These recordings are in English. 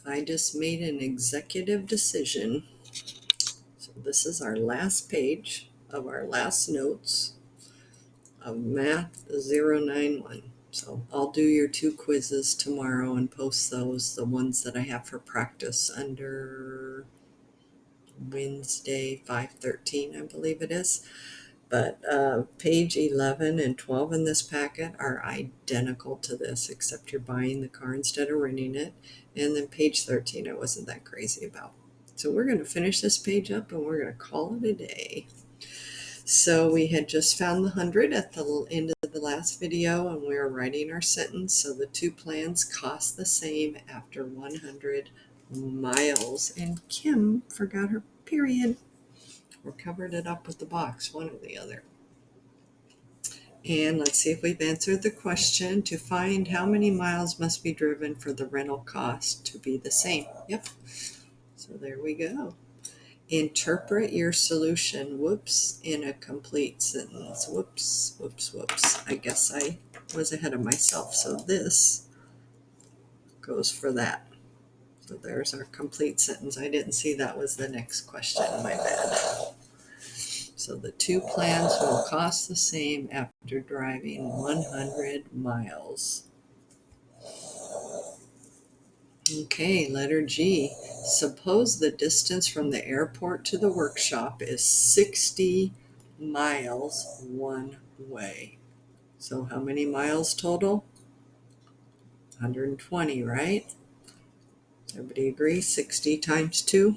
I just made an executive decision. So this is our last page of our last notes of Math 091. So I'll do your 2 quizzes tomorrow and post those, the ones that I have for practice, under Wednesday 5/13, I believe it is. But page 11 and 12 in this packet are identical to this, except you're buying the car instead of renting it. And then page 13 I wasn't that crazy about. So we're going to finish this page up and we're going to call it a day. So we had just found the 100 at the end of the last video, and we were writing our sentence. So the 2 plans cost the same after 100 miles. And Kim forgot her period, or covered it up with the box, one or the other. And let's see if we've answered the question. To find how many miles must be driven for the rental cost to be the same. Yep. So there we go. Interpret your solution, whoops, in a complete sentence. Whoops, whoops, whoops. I guess I was ahead of myself. So this goes for that. So there's our complete sentence. I didn't see that was the next question. My bad. So the 2 plans will cost the same after driving 100 miles. Okay, letter G. Suppose the distance from the airport to the workshop is 60 miles one way. So how many miles total? 120, right? Everybody agree? 60 times 2?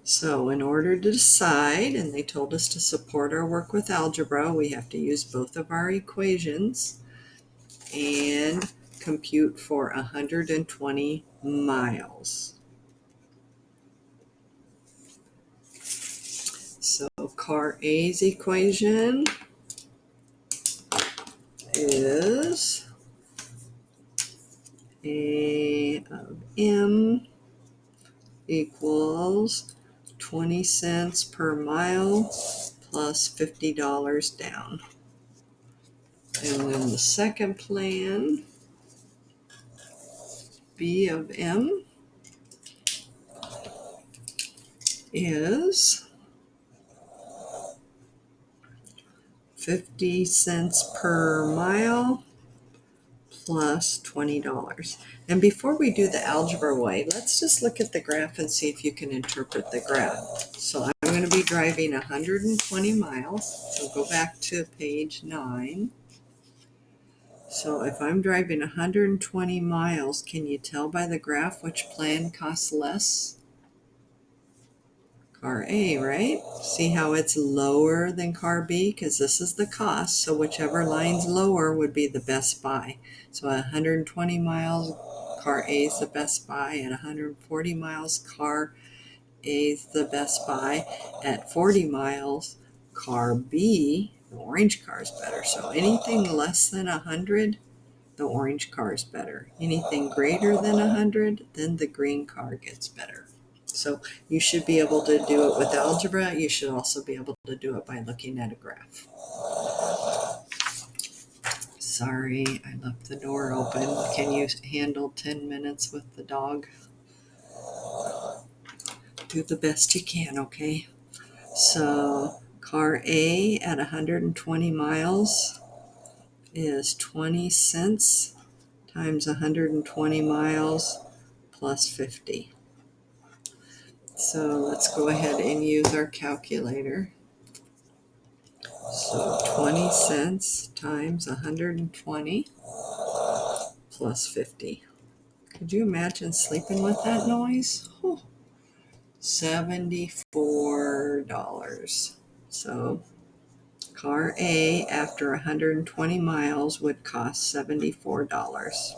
So in order to decide, and they told us to support our work with algebra, we have to use both of our equations and compute for 120 miles. So car A's equation is A of M equals 20 cents per mile plus $50 down. And then the second plan, B of M, is 50 cents per mile plus $20. And before we do the algebra way, let's just look at the graph and see if you can interpret the graph. So I'm going to be driving 120 miles. So go back to page 9. So if I'm driving 120 miles, can you tell by the graph which plan costs less? Car A, right? See how it's lower than car B? Because this is the cost. So whichever line's lower would be the best buy. So at 120 miles, car A is the best buy. At 140 miles, car A is the best buy. At 40 miles, car B, the orange car, is better. So anything less than 100, the orange car is better. Anything greater than 100, then the green car gets better. So you should be able to do it with algebra. You should also be able to do it by looking at a graph. Sorry, I left the door open. Can you handle 10 minutes with the dog? Do the best you can, okay? So car A at 120 miles is 20 cents times 120 miles plus 50. So let's go ahead and use our calculator. So 20 cents times 120 plus 50. Could you imagine sleeping with that noise? Oh, $74. So car A after 120 miles would cost $74.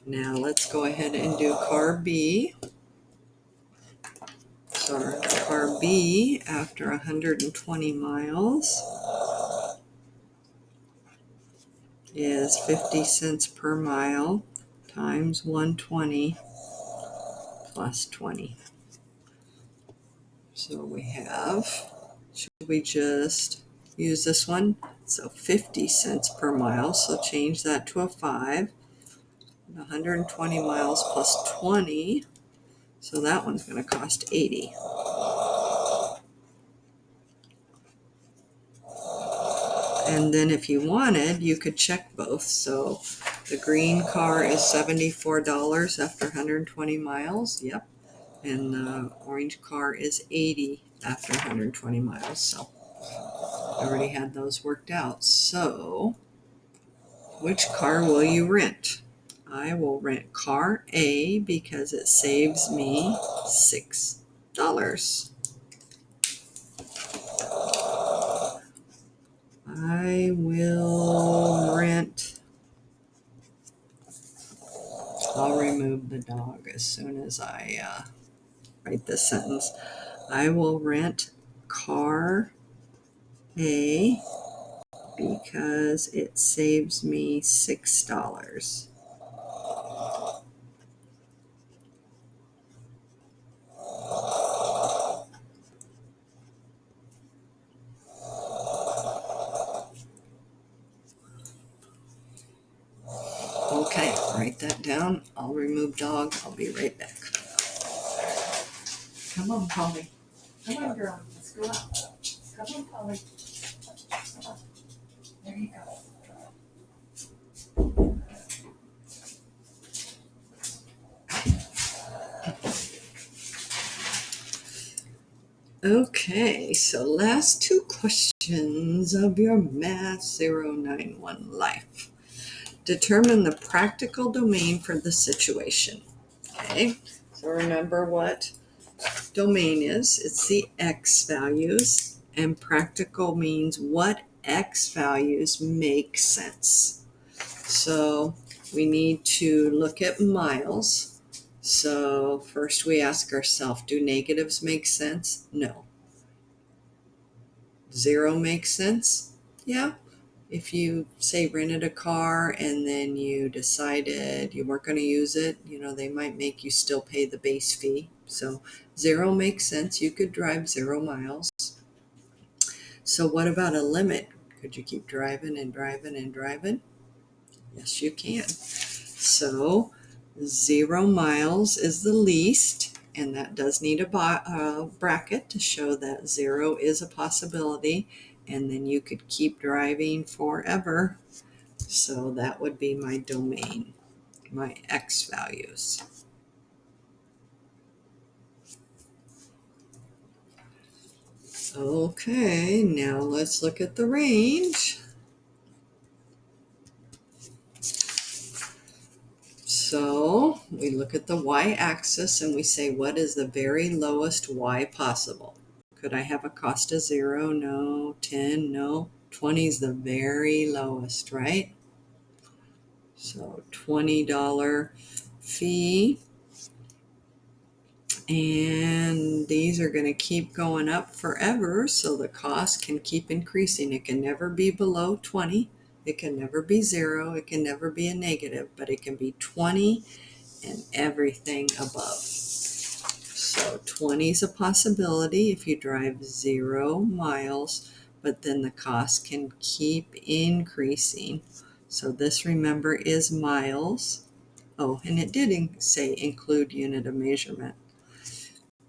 Now let's go ahead and do car B. So car B after 120 miles is 50 cents per mile times 120 plus 20. So we have, should we just use this one? So 50 cents per mile. So change that to a 5. 120 miles plus 20. So that one's going to cost 80. And then if you wanted, you could check both. So the green car is $74 after 120 miles. Yep. And the orange car is 80 after 120 miles. So I already had those worked out. So which car will you rent? I will rent car A because it saves me $6. I will rent, I'll remove the dog as soon as I write this sentence. I will rent car A because it saves me $6. Okay, write that down. I'll remove dog. I'll be right back. Come on, Polly. Come on, girl. Let's go out. Come on, Polly. There you go. Okay, so last two questions of your Math 091 life. Determine the practical domain for the situation. Okay, so remember what domain is. It's the x values, and practical means what x values make sense. So we need to look at miles. So first we ask ourselves, do negatives make sense? No. 0 makes sense? Yeah. If you say rented a car and then you decided you weren't going to use it, they might make you still pay the base fee. So 0 makes sense. You could drive 0 miles. So what about a limit? Could you keep driving and driving and driving? Yes, you can. So 0 miles is the least, and that does need a bracket to show that 0 is a possibility, and then you could keep driving forever. So that would be my domain, my x values. Okay, now let's look at the range. So we look at the y-axis and we say, what is the very lowest y possible? Could I have a cost of 0? No. 10? No. 20 is the very lowest, right? So $20 fee. And these are going to keep going up forever, so the cost can keep increasing. It can never be below 20. It can never be 0. It can never be a negative, but it can be 20 and everything above. So 20 is a possibility if you drive 0 miles, but then the cost can keep increasing. So this, remember, is miles. Oh, and it did say include unit of measurement.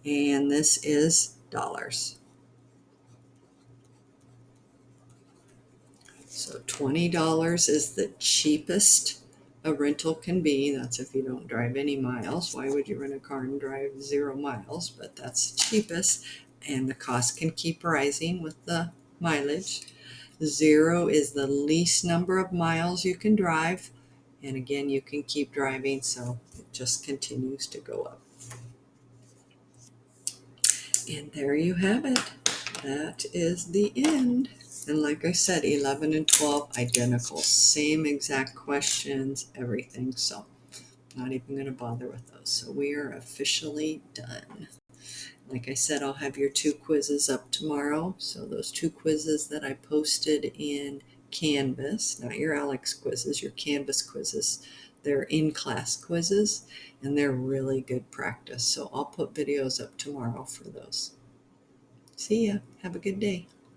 And this is dollars. So $20 is the cheapest a rental can be. That's if you don't drive any miles. Why would you rent a car and drive 0 miles? But that's the cheapest, and the cost can keep rising with the mileage. 0 is the least number of miles you can drive, and again, you can keep driving, so it just continues to go up. And there you have it. That is the end. And like I said, 11 and 12 identical, same exact questions, everything. So not even going to bother with those. So we are officially done. Like I said, I'll have your 2 quizzes up tomorrow. So those 2 quizzes that I posted in Canvas, not your Alex quizzes, your Canvas quizzes. They're in-class quizzes, and they're really good practice. So I'll put videos up tomorrow for those. See ya. Have a good day.